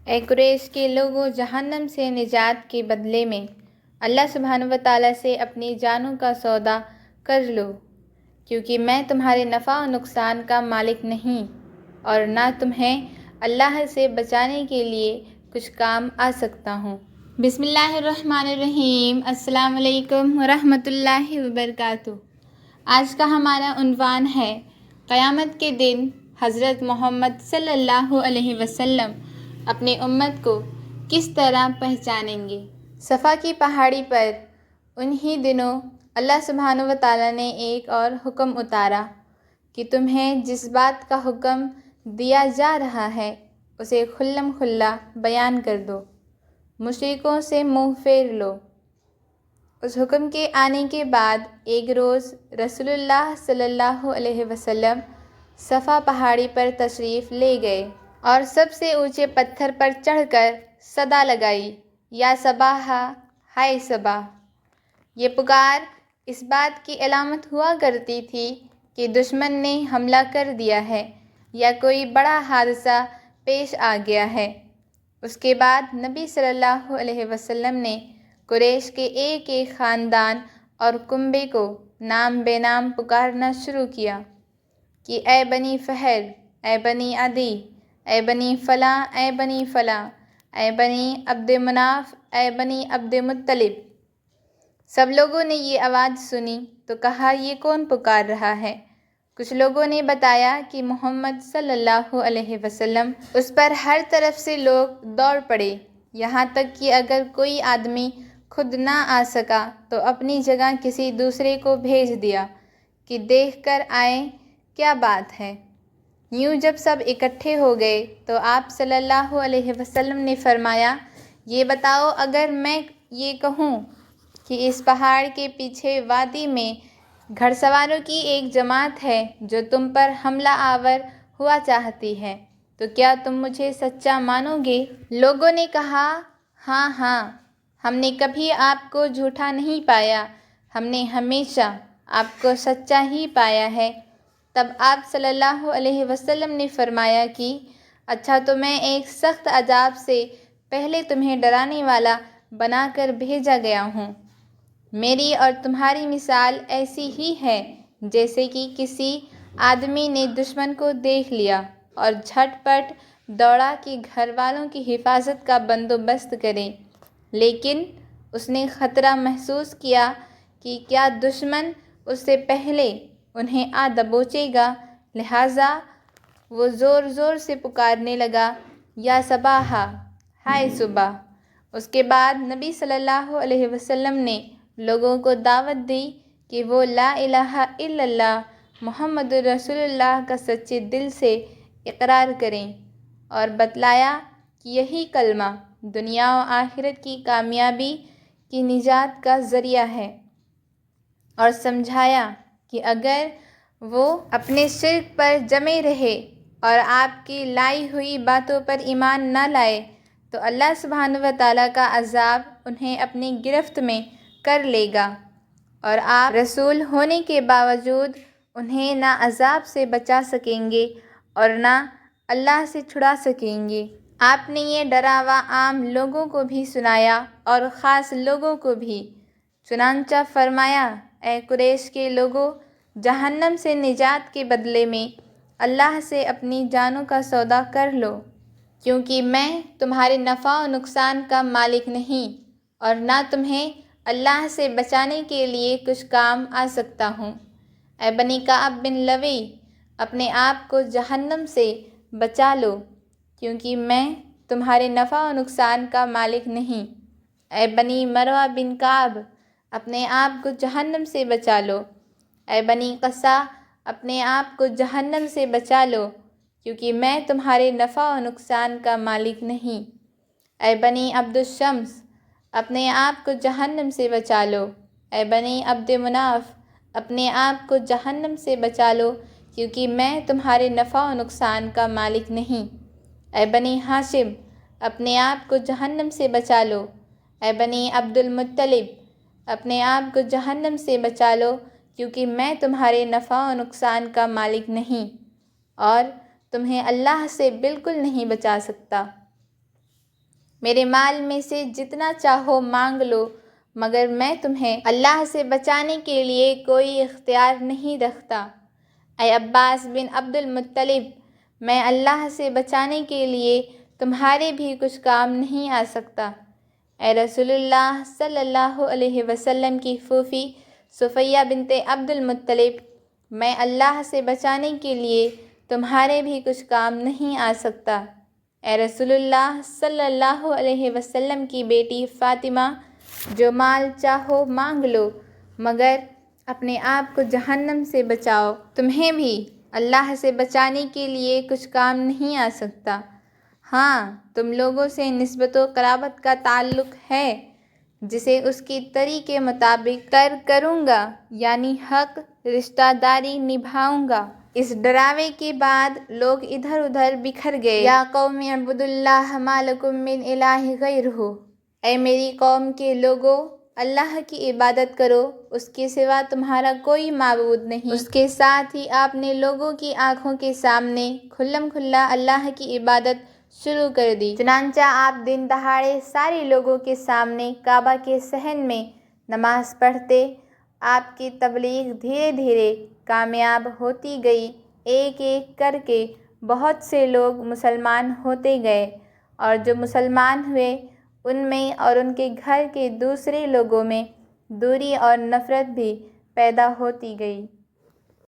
اے قریش کے لوگوں، جہنم سے نجات کے بدلے میں اللہ سبحانہ و تعالیٰ سے اپنی جانوں کا سودا کر لو، کیونکہ میں تمہارے نفع و نقصان کا مالک نہیں اور نہ تمہیں اللہ سے بچانے کے لیے کچھ کام آ سکتا ہوں۔ بسم اللہ الرحمن الرحیم۔ السلام علیکم ورحمۃ اللہ وبرکاتہ۔ آج کا ہمارا عنوان ہے قیامت کے دن حضرت محمد صلی اللہ علیہ وسلم اپنی امت کو کس طرح پہچانیں گے۔ صفا کی پہاڑی پر انہی دنوں اللہ سبحانہ و تعالیٰ نے ایک اور حکم اتارا کہ تمہیں جس بات کا حکم دیا جا رہا ہے اسے کھلم کھلا بیان کر دو، مشرکوں سے منہ پھیر لو۔ اس حکم کے آنے کے بعد ایک روز رسول اللہ صلی اللہ علیہ وسلم صفا پہاڑی پر تشریف لے گئے اور سب سے اونچے پتھر پر چڑھ کر صدا لگائی، یا صباح، ہائے صبا۔ یہ پکار اس بات کی علامت ہوا کرتی تھی کہ دشمن نے حملہ کر دیا ہے یا کوئی بڑا حادثہ پیش آ گیا ہے۔ اس کے بعد نبی صلی اللہ علیہ وسلم نے قریش کے ایک ایک خاندان اور کنبے کو نام بے نام پکارنا شروع کیا کہ اے بنی فہر، اے بنی عدی، اے بنی فلاں، اے بنی فلاں، اے بنی عبد مناف، اے بنی عبد مطلب۔ سب لوگوں نے یہ آواز سنی تو کہا یہ کون پکار رہا ہے؟ کچھ لوگوں نے بتایا کہ محمد صلی اللہ علیہ وسلم۔ اس پر ہر طرف سے لوگ دوڑ پڑے، یہاں تک کہ اگر کوئی آدمی خود نہ آ سکا تو اپنی جگہ کسی دوسرے کو بھیج دیا کہ دیکھ کر آئیں کیا بات ہے۔ یوں جب سب اکٹھے ہو گئے تو آپ صلی اللہ علیہ وسلم نے فرمایا، یہ بتاؤ، اگر میں یہ کہوں کہ اس پہاڑ کے پیچھے وادی میں گھڑ سواروں کی ایک جماعت ہے جو تم پر حملہ آور ہوا چاہتی ہے تو کیا تم مجھے سچا مانو گے؟ لوگوں نے کہا، ہاں ہاں، ہم نے کبھی آپ کو جھوٹا نہیں پایا، ہم نے ہمیشہ آپ کو سچا ہی پایا ہے۔ تب آپ صلی اللہ علیہ وسلم نے فرمایا کہ اچھا، تو میں ایک سخت عذاب سے پہلے تمہیں ڈرانے والا بنا کر بھیجا گیا ہوں۔ میری اور تمہاری مثال ایسی ہی ہے جیسے کہ کسی آدمی نے دشمن کو دیکھ لیا اور جھٹ پٹ دوڑا کہ گھر والوں کی حفاظت کا بندوبست کرے، لیکن اس نے خطرہ محسوس کیا کہ کیا دشمن اس سے پہلے انہیں آ دبوچے گا، لہٰذا وہ زور زور سے پکارنے لگا، یا صباح، ہائے صبح۔ اس کے بعد نبی صلی اللہ علیہ وسلم نے لوگوں کو دعوت دی کہ وہ لا الہ الا اللہ محمد رسول اللہ کا سچے دل سے اقرار کریں، اور بتلایا کہ یہی کلمہ دنیا و آخرت کی کامیابی کی نجات کا ذریعہ ہے، اور سمجھایا کہ اگر وہ اپنے شرک پر جمے رہے اور آپ کی لائی ہوئی باتوں پر ایمان نہ لائے تو اللہ سبحانہ و تعالیٰ کا عذاب انہیں اپنی گرفت میں کر لے گا، اور آپ رسول ہونے کے باوجود انہیں نہ عذاب سے بچا سکیں گے اور نہ اللہ سے چھڑا سکیں گے۔ آپ نے یہ ڈراوا عام لوگوں کو بھی سنایا اور خاص لوگوں کو بھی، چنانچہ فرمایا، اے قریش کے لوگوں، جہنم سے نجات کے بدلے میں اللہ سے اپنی جانوں کا سودا کر لو، کیونکہ میں تمہارے نفع و نقصان کا مالک نہیں اور نہ تمہیں اللہ سے بچانے کے لیے کچھ کام آ سکتا ہوں۔ اے بنی کعب بن لوی، اپنے آپ کو جہنم سے بچا لو، کیونکہ میں تمہارے نفع و نقصان کا مالک نہیں۔ اے بنی مروہ بن کعب، اپنے آپ کو جہنم سے بچا لو۔ اے بنی قصا، اپنے آپ کو جہنم سے بچا لو، کیونکہ میں تمہارے نفع و نقصان کا مالک نہیں۔ اے بنی عبد الشمس، اپنے آپ کو جہنم سے بچا لو۔ اے بنی عبد مناف، اپنے آپ کو جہنم سے بچا لو، کیونکہ میں تمہارے نفع و نقصان کا مالک نہیں۔ اے بنی ہاشم، اپنے آپ کو جہنم سے بچا لو۔ اے بنی عبد المطلب، اپنے آپ کو جہنم سے بچا لو، کیونکہ میں تمہارے نفع و نقصان کا مالک نہیں اور تمہیں اللہ سے بالکل نہیں بچا سکتا۔ میرے مال میں سے جتنا چاہو مانگ لو، مگر میں تمہیں اللہ سے بچانے کے لیے کوئی اختیار نہیں رکھتا۔ اے عباس بن عبد المطلب، میں اللہ سے بچانے کے لیے تمہارے بھی کچھ کام نہیں آ سکتا۔ اے رسول اللہ صلی اللہ علیہ وسلم کی پھوپھی صفیہ بنت عبد المطلب، میں اللہ سے بچانے کے لیے تمہارے بھی کچھ کام نہیں آ سکتا۔ اے رسول اللہ صلی اللہ علیہ وسلم کی بیٹی فاطمہ، جو مال چاہو مانگ لو، مگر اپنے آپ کو جہنم سے بچاؤ، تمہیں بھی اللہ سے بچانے کے لیے کچھ کام نہیں آ سکتا۔ ہاں، تم لوگوں سے نسبت و قرابت کا تعلق ہے جسے اس کی طریق کے مطابق کروں گا، یعنی حق رشتہ داری نبھاؤں گا۔ اس ڈراوے کے بعد لوگ ادھر ادھر بکھر گئے۔ یا قوم اعبدوا اللہ ما لکم من الہ غیرہ، اے میری قوم کے لوگو، اللہ کی عبادت کرو، اس کے سوا تمہارا کوئی معبود نہیں۔ اس کے ساتھ ہی آپ نے لوگوں کی آنکھوں کے سامنے کھلم کھلا اللہ کی عبادت شروع کر دی۔ چنانچہ آپ دن دہاڑے سارے لوگوں کے سامنے کعبہ کے صحن میں نماز پڑھتے۔ آپ کی تبلیغ دھیرے دھیرے کامیاب ہوتی گئی، ایک ایک کر کے بہت سے لوگ مسلمان ہوتے گئے، اور جو مسلمان ہوئے ان میں اور ان کے گھر کے دوسرے لوگوں میں دوری اور نفرت بھی پیدا ہوتی گئی۔